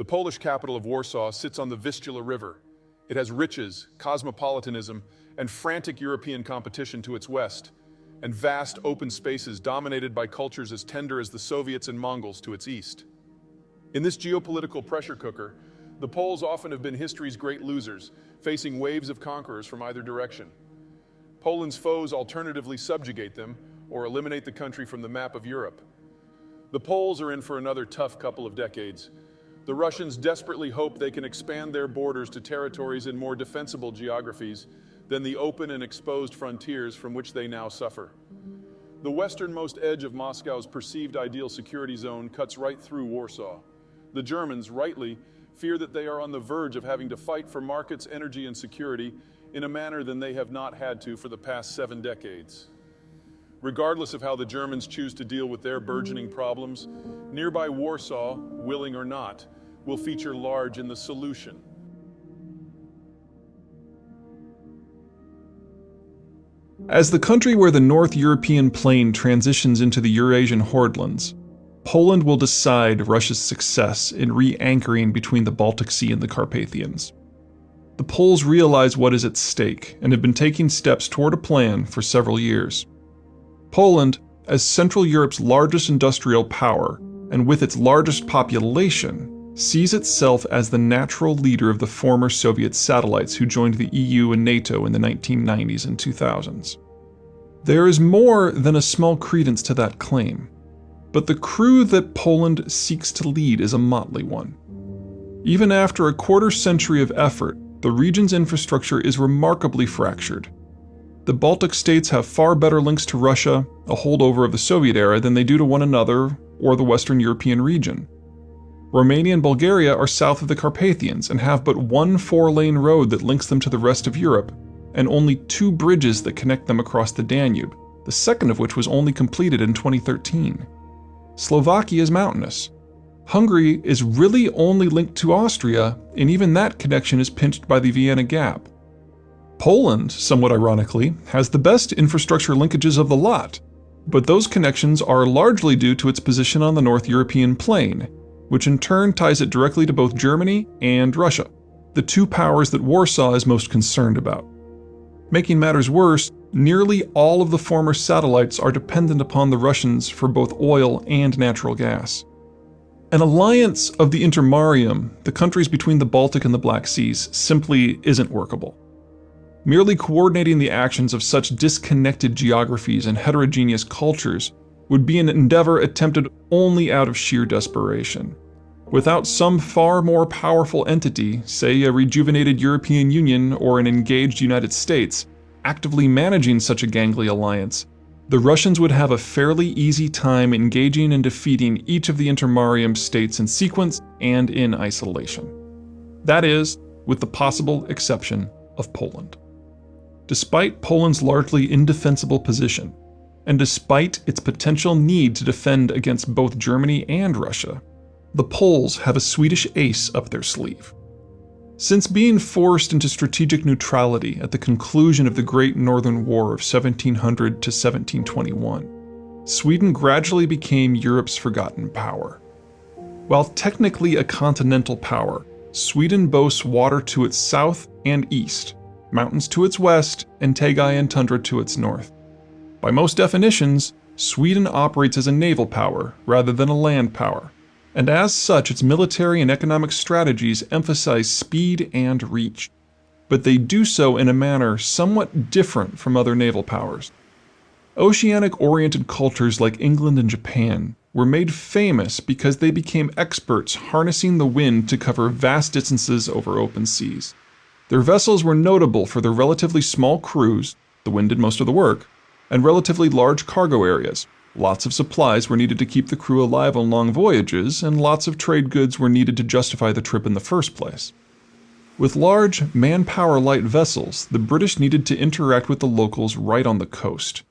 Polish capital of Warsaw sits on the Vistula River. It has riches, cosmopolitanism, and frantic European competition to its west, and vast open spaces dominated by cultures as tender as the Soviets and Mongols to its east. In this geopolitical pressure cooker, the Poles often have been history's great losers, facing waves of conquerors from either direction. Poland's foes alternatively subjugate them or eliminate the country from the map of Europe. The Poles are in for another tough couple of decades. The Russians desperately hope they can expand their borders to territories in more defensible geographies than the open and exposed frontiers from which they now suffer. The westernmost edge of Moscow's perceived ideal security zone cuts right through Warsaw. The Germans, rightly, fear that they are on the verge of having to fight for markets, energy, and security in a manner than they have not had to for the past 7 decades. Regardless of how the Germans choose to deal with their burgeoning problems, nearby Warsaw, willing or not, will feature large in the solution. As the country where the North European plain transitions into the Eurasian Hordelands, Poland will decide Russia's success in re-anchoring between the Baltic Sea and the Carpathians. The Poles realize what is at stake and have been taking steps toward a plan for several years. Poland, as Central Europe's largest industrial power and with its largest population, sees itself as the natural leader of the former Soviet satellites who joined the EU and NATO in the 1990s and 2000s. There is more than a small credence to that claim, but the crew that Poland seeks to lead is a motley one. Even after a quarter-century of effort, the region's infrastructure is remarkably fractured. The Baltic states have far better links to Russia, a holdover of the Soviet era, than they do to one another or the Western European region. Romania and Bulgaria are south of the Carpathians and have but one 4-lane road that links them to the rest of Europe, and only 2 bridges that connect them across the Danube, the second of which was only completed in 2013. Slovakia is mountainous. Hungary is really only linked to Austria, and even that connection is pinched by the Vienna Gap. Poland, somewhat ironically, has the best infrastructure linkages of the lot, but those connections are largely due to its position on the North European plain, which in turn ties it directly to both Germany and Russia, the 2 powers that Warsaw is most concerned about. Making matters worse, nearly all of the former satellites are dependent upon the Russians for both oil and natural gas. An alliance of the Intermarium, the countries between the Baltic and the Black Seas, simply isn't workable. Merely coordinating the actions of such disconnected geographies and heterogeneous cultures would be an endeavor attempted only out of sheer desperation. Without some far more powerful entity, say a rejuvenated European Union or an engaged United States, actively managing such a gangly alliance, the Russians would have a fairly easy time engaging and defeating each of the Intermarium states in sequence and in isolation. That is, with the possible exception of Poland. Despite Poland's largely indefensible position, and despite its potential need to defend against both Germany and Russia, the Poles have a Swedish ace up their sleeve. Since being forced into strategic neutrality at the conclusion of the Great Northern War of 1700 to 1721, Sweden gradually became Europe's forgotten power. While technically a continental power, Sweden boasts water to its south and east, mountains to its west, and taiga and tundra to its north. By most definitions, Sweden operates as a naval power rather than a land power, and as such its military and economic strategies emphasize speed and reach. But they do so in a manner somewhat different from other naval powers. Oceanic-oriented cultures like England and Japan were made famous because they became experts harnessing the wind to cover vast distances over open seas. Their vessels were notable for their relatively small crews, the wind did most of the work, and relatively large cargo areas. Lots of supplies were needed to keep the crew alive on long voyages, and lots of trade goods were needed to justify the trip in the first place. With large, manpower-light vessels, the British needed to interact with the locals right on the coast.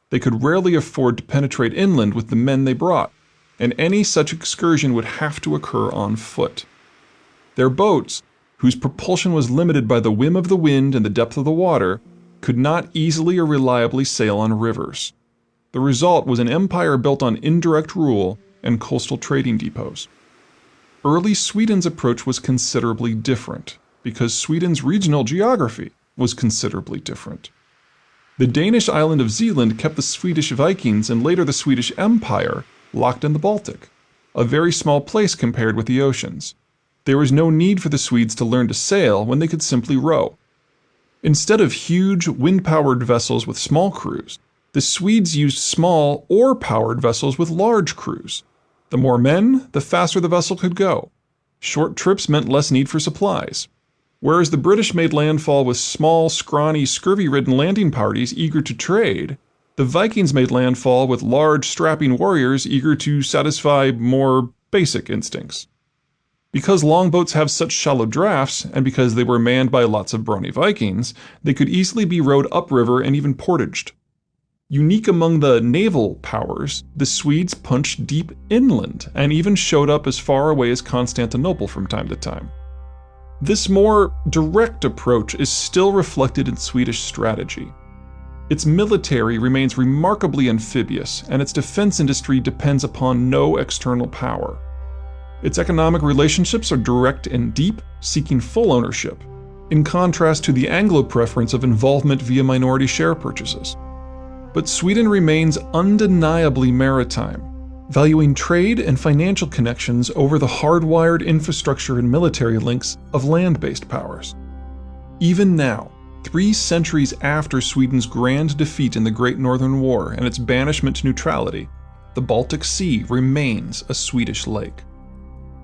They could rarely afford to penetrate inland with the men they brought, and any such excursion would have to occur on foot. Their boats, whose propulsion was limited by the whim of the wind and the depth of the water, could not easily or reliably sail on rivers. The result was an empire built on indirect rule and coastal trading depots. early Sweden's approach was considerably different, because Sweden's regional geography was considerably different. The Danish island of Zealand kept the Swedish Vikings and later the Swedish Empire locked in the Baltic, a very small place compared with the oceans. There was no need for the Swedes to learn to sail when they could simply row. Instead of huge, wind-powered vessels with small crews, the Swedes used small, oar-powered vessels with large crews. The more men, the faster the vessel could go. Short trips meant less need for supplies. Whereas the British made landfall with small, scrawny, scurvy-ridden landing parties eager to trade, the Vikings made landfall with large, strapping warriors eager to satisfy more basic instincts. Because longboats have such shallow drafts, and because they were manned by lots of brawny Vikings, they could easily be rowed upriver and even portaged. Unique among the naval powers, the Swedes punched deep inland and even showed up as far away as Constantinople from time to time. This more direct approach is still reflected in Swedish strategy. Its military remains remarkably amphibious, and its defense industry depends upon no external power. Its economic relationships are direct and deep, seeking full ownership, in contrast to the Anglo preference of involvement via minority share purchases. But Sweden remains undeniably maritime, valuing trade and financial connections over the hardwired infrastructure and military links of land-based powers. Even now, 3 centuries after Sweden's grand defeat in the Great Northern War and its banishment to neutrality, the Baltic Sea remains a Swedish lake.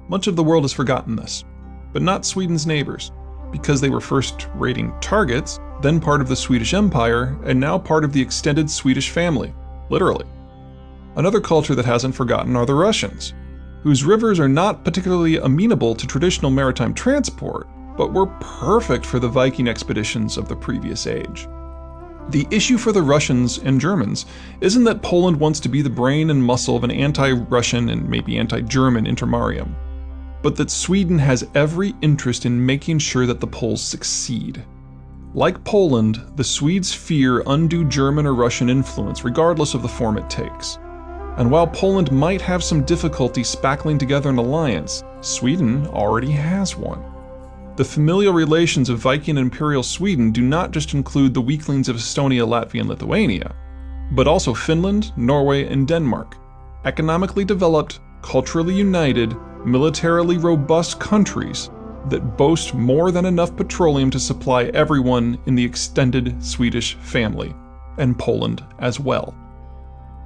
Much of the world has forgotten this, but not Sweden's neighbors, because they were first raiding targets, then part of the Swedish Empire, and now part of the extended Swedish family, literally. Another culture that hasn't forgotten are the Russians, whose rivers are not particularly amenable to traditional maritime transport, but were perfect for the Viking expeditions of the previous age. The issue for the Russians and Germans isn't that Poland wants to be the brain and muscle of an anti-Russian and maybe anti-German intermarium, but that Sweden has every interest in making sure that the Poles succeed. Like Poland, the Swedes fear undue German or Russian influence regardless of the form it takes. And while Poland might have some difficulty spackling together an alliance, Sweden already has one. The familial relations of Viking and Imperial Sweden do not just include the weaklings of Estonia, Latvia, and Lithuania, but also Finland, Norway, and Denmark, economically developed, culturally united, militarily robust countries that boast more than enough petroleum to supply everyone in the extended Swedish family, and Poland as well.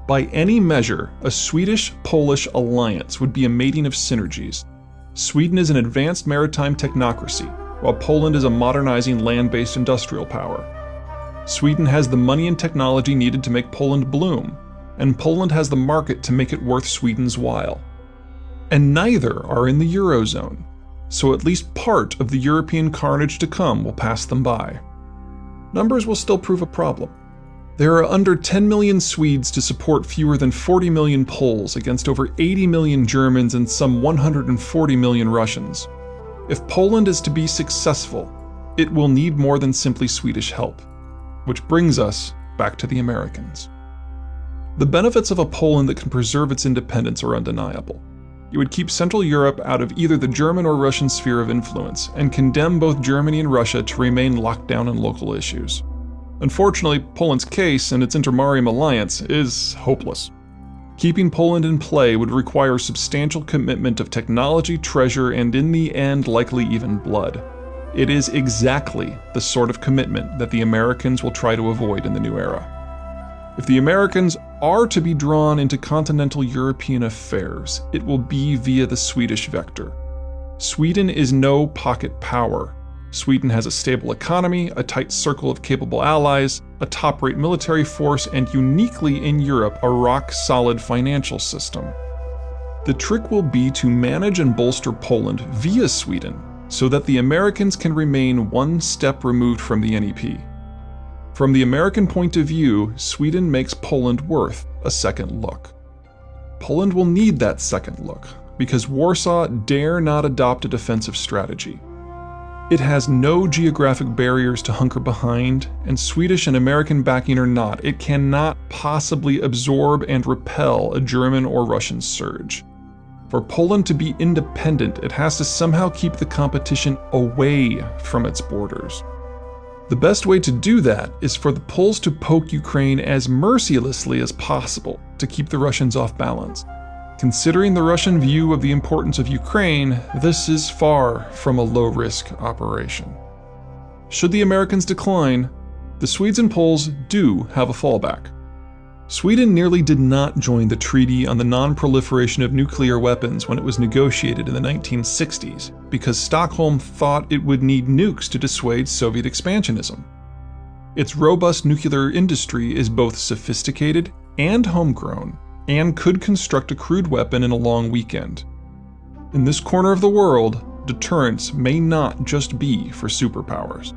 By any measure, a Swedish-Polish alliance would be a mating of synergies. Sweden is an advanced maritime technocracy, while Poland is a modernizing land-based industrial power. Sweden has the money and technology needed to make Poland bloom, and Poland has the market to make it worth Sweden's while. And neither are in the Eurozone, so at least part of the European carnage to come will pass them by. Numbers will still prove a problem. There are under 10 million Swedes to support fewer than 40 million Poles against over 80 million Germans and some 140 million Russians. If Poland is to be successful, it will need more than simply Swedish help. Which brings us back to the Americans. The benefits of a Poland that can preserve its independence are undeniable. It would keep Central Europe out of either the German or Russian sphere of influence, and condemn both Germany and Russia to remain locked down on local issues. Unfortunately, Poland's case and its intermarium alliance is hopeless. Keeping Poland in play would require substantial commitment of technology, treasure, and in the end, likely even blood. It is exactly the sort of commitment that the Americans will try to avoid in the new era. If the Americans are to be drawn into continental European affairs, it will be via the Swedish vector. Sweden is no pocket power. Sweden has a stable economy, a tight circle of capable allies, a top-rate military force, and uniquely in Europe, a rock-solid financial system. The trick will be to manage and bolster Poland via Sweden, so that the Americans can remain one step removed from the NEP. From the American point of view, Sweden makes Poland worth a second look. Poland will need that second look, because Warsaw dare not adopt a defensive strategy. It has no geographic barriers to hunker behind, and Swedish and American backing or not, it cannot possibly absorb and repel a German or Russian surge. For Poland to be independent, it has to somehow keep the competition away from its borders. The best way to do that is for the Poles to poke Ukraine as mercilessly as possible to keep the Russians off balance. Considering the Russian view of the importance of Ukraine, this is far from a low-risk operation. Should the Americans decline, the Swedes and Poles do have a fallback. Sweden nearly did not join the Treaty on the Non-Proliferation of Nuclear Weapons when it was negotiated in the 1960s, because Stockholm thought it would need nukes to dissuade Soviet expansionism. Its robust nuclear industry is both sophisticated and homegrown, and could construct a crude weapon in a long weekend. In this corner of the world, deterrence may not just be for superpowers.